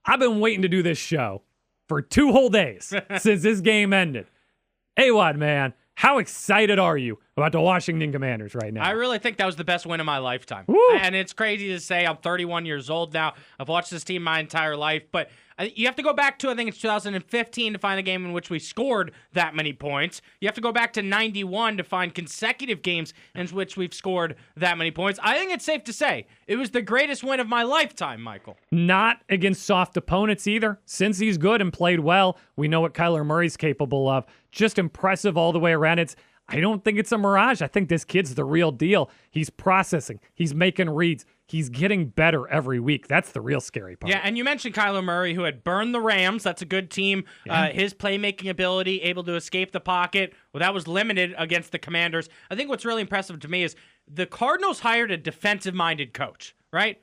I've been waiting to do this show for 2 whole days since this game ended. A-Wad, man, how excited are you about the Washington Commanders right now? I really think that was the best win of my lifetime. Woo. And it's crazy to say I'm 31 years old now. I've watched this team my entire life, but you have to go back to, I think it's 2015 to find a game in which we scored that many points. You have to go back to 91 to find consecutive games in which we've scored that many points. I think it's safe to say it was the greatest win of my lifetime, Michael. Not against soft opponents either. Since he's good and played well, we know what Kyler Murray's capable of. Just impressive all the way around. I don't think it's a mirage. I think this kid's the real deal. He's processing. He's making reads. He's getting better every week. That's the real scary part. Yeah, and you mentioned Kyler Murray, who had burned the Rams. That's a good team. Yeah. His playmaking ability, able to escape the pocket, well, that was limited against the Commanders. I think what's really impressive to me is the Cardinals hired a defensive-minded coach, right?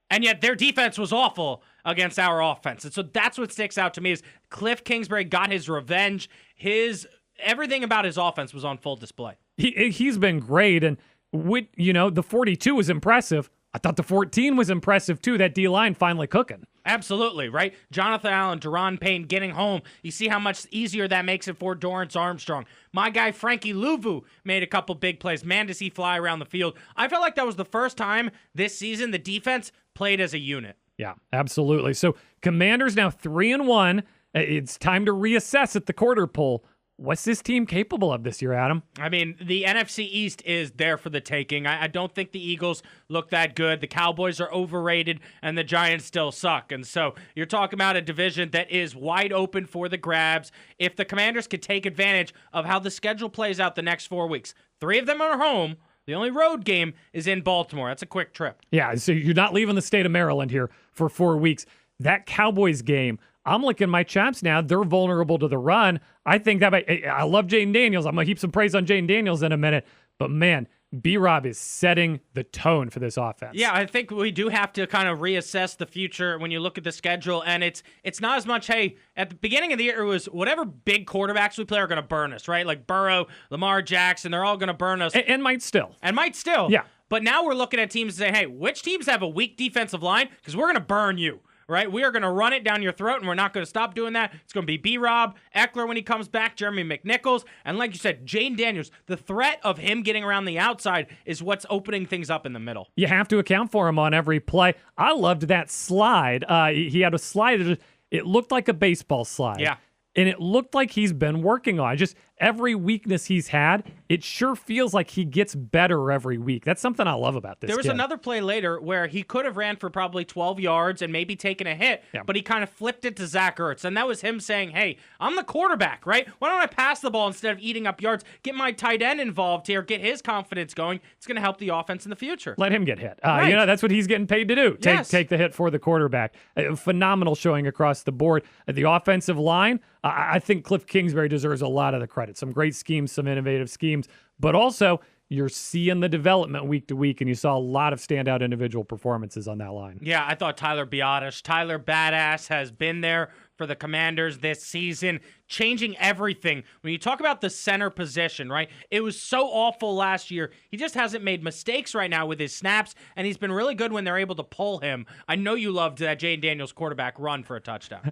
And yet their defense was awful against our offense. And so that's what sticks out to me is Cliff Kingsbury got his revenge. Everything about his offense was on full display. He's been great, and the 42 was impressive. I thought the 14 was impressive too. That D-line finally cooking. Absolutely, right? Jonathan Allen, Deron Payne getting home. You see how much easier that makes it for Dorrance Armstrong. My guy Frankie Louvu made a couple big plays. Man, does he fly around the field. I felt like that was the first time this season the defense played as a unit. Yeah, absolutely. So Commanders now 3-1. It's time to reassess at the quarter pole. What's this team capable of this year, Adam? I mean, the NFC East is there for the taking. I don't think the Eagles look that good. The Cowboys are overrated, and the Giants still suck. And so you're talking about a division that is wide open for the grabs. If the Commanders could take advantage of how the schedule plays out the next 4 weeks, 3 of them are home. The only road game is in Baltimore. That's a quick trip. Yeah, so you're not leaving the state of Maryland here for 4 weeks. That Cowboys game, I'm licking my chops now. They're vulnerable to the run. I think that I love Jaden Daniels. I'm going to heap some praise on Jaden Daniels in a minute. But, man, B-Rob is setting the tone for this offense. Yeah, I think we do have to kind of reassess the future when you look at the schedule. And it's not as much, hey, at the beginning of the year, it was whatever big quarterbacks we play are going to burn us, right? Like Burrow, Lamar Jackson, they're all going to burn us. And might still. Yeah. Yeah. But now we're looking at teams and say, hey, which teams have a weak defensive line? Because we're going to burn you. Right? We are going to run it down your throat, and we're not going to stop doing that. It's going to be B-Rob, Eckler when he comes back, Jeremy McNichols, and like you said, Jaden Daniels. The threat of him getting around the outside is what's opening things up in the middle. You have to account for him on every play. I loved that slide. He had a slide. It looked like a baseball slide. Yeah. And it looked like he's been working on it. Just every weakness he's had, it sure feels like he gets better every week. That's something I love about this There was kid. another play later where he could have ran for probably 12 yards and maybe taken a hit, but he kind of flipped it to Zach Ertz. And that was him saying, hey, I'm the quarterback, right? Why don't I pass the ball instead of eating up yards? Get my tight end involved here, get his confidence going. It's going to help the offense in the future. Let him get hit. Right. That's what he's getting paid to do. Yes. Take the hit for the quarterback. Phenomenal showing across the board. The offensive line, I think Cliff Kingsbury deserves a lot of the credit. Some great schemes, some innovative schemes, but also you're seeing the development week to week, and you saw a lot of standout individual performances on that line. Yeah, I thought Tyler Badass has been there for the Commanders this season, changing everything. When you talk about the center position, right? It was so awful last year. He just hasn't made mistakes right now with his snaps, and he's been really good when they're able to pull him. I know you loved that Jaden Daniels quarterback run for a touchdown.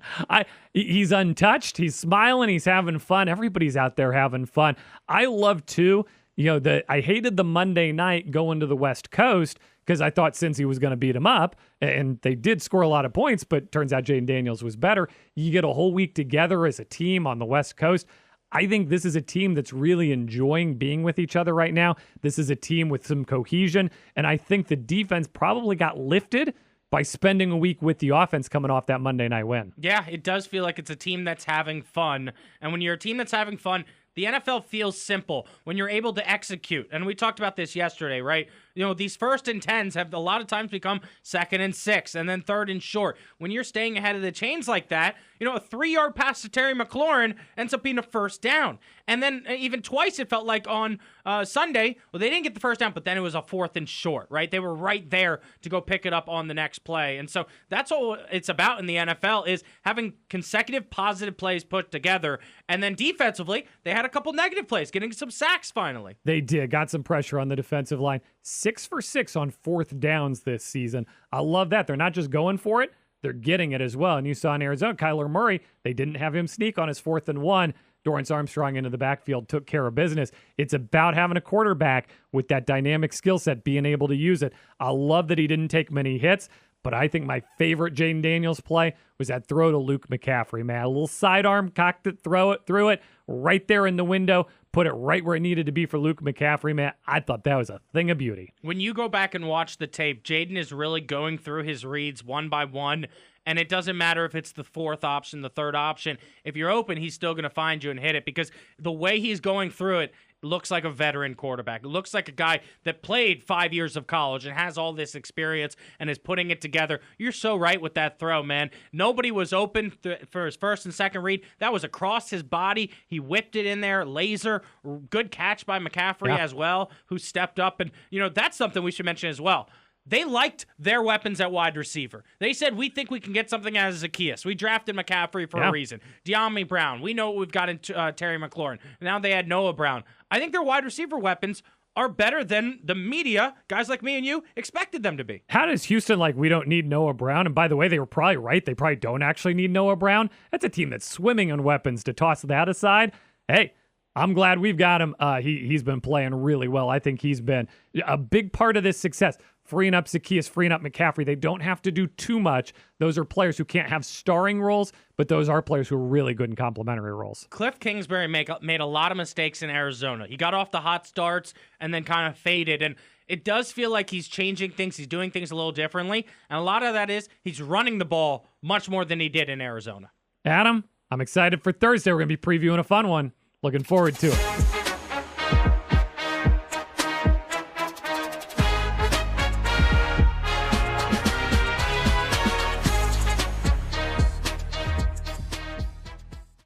He's untouched. He's smiling. He's having fun. Everybody's out there having fun. I love, too, I hated the Monday night going to the West Coast because I thought Cincy was going to beat him up, and they did score a lot of points, but turns out Jaden Daniels was better. You get a whole week together as a team on the West Coast. I think this is a team that's really enjoying being with each other right now. This is a team with some cohesion, and I think the defense probably got lifted by spending a week with the offense coming off that Monday night win. Yeah, it does feel like it's a team that's having fun, and when you're a team that's having fun, the NFL feels simple when you're able to execute. And we talked about this yesterday, right? These 1st and 10s have a lot of times become 2nd and 6, and then 3rd and short. When you're staying ahead of the chains like that, a 3-yard pass to Terry McLaurin ends up being a 1st down. And then even twice it felt like on Sunday, well, they didn't get the 1st down, but then it was a 4th and short, right? They were right there to go pick it up on the next play. And so that's all it's about in the NFL is having consecutive positive plays put together. And then defensively, they had a couple negative plays, getting some sacks finally. They did. Got some pressure on the defensive line. 6 for 6 on 4th downs this season. I love that. They're not just going for it. they're getting it as well. And you saw in Arizona, Kyler Murray, they didn't have him sneak on his 4th and 1. Dorrance Armstrong into the backfield, took care of business. It's about having a quarterback with that dynamic skill set, being able to use it. I love that he didn't take many hits, but I think my favorite Jaden Daniels play was that throw to Luke McCaffrey, man. A little sidearm, cocked it, threw it right there in the window, put it right where it needed to be for Luke McCaffrey, man. I thought that was a thing of beauty. When you go back and watch the tape, Jaden is really going through his reads one by one, and it doesn't matter if it's the 4th option, the 3rd option. If you're open, he's still going to find you and hit it, because the way he's going through it looks like a veteran quarterback. It looks like a guy that played 5 years of college and has all this experience and is putting it together. You're so right with that throw, man. Nobody was open for his 1st and 2nd read. That was across his body. He whipped it in there, laser. Good catch by McCaffrey as well, who stepped up. And, that's something we should mention as well. They liked their weapons at wide receiver. They said, we think we can get something out of Zacchaeus. We drafted McCaffrey for a reason. De'Ami Brown. We know what we've got in Terry McLaurin. Now they had Noah Brown. I think their wide receiver weapons are better than the media, guys like me and you, expected them to be. How does Houston we don't need Noah Brown? And by the way, they were probably right. They probably don't actually need Noah Brown. That's a team that's swimming in weapons. To toss that aside, hey, I'm glad we've got him. He's been playing really well. I think he's been a big part of this success. Freeing up Zacchaeus, freeing up McCaffrey. They don't have to do too much. Those are players who can't have starring roles, but those are players who are really good in complementary roles. Cliff Kingsbury made a lot of mistakes in Arizona. He got off the hot starts and then kind of faded. And it does feel like he's changing things. He's doing things a little differently. And a lot of that is he's running the ball much more than he did in Arizona. Adam, I'm excited for Thursday. We're going to be previewing a fun one. Looking forward to it.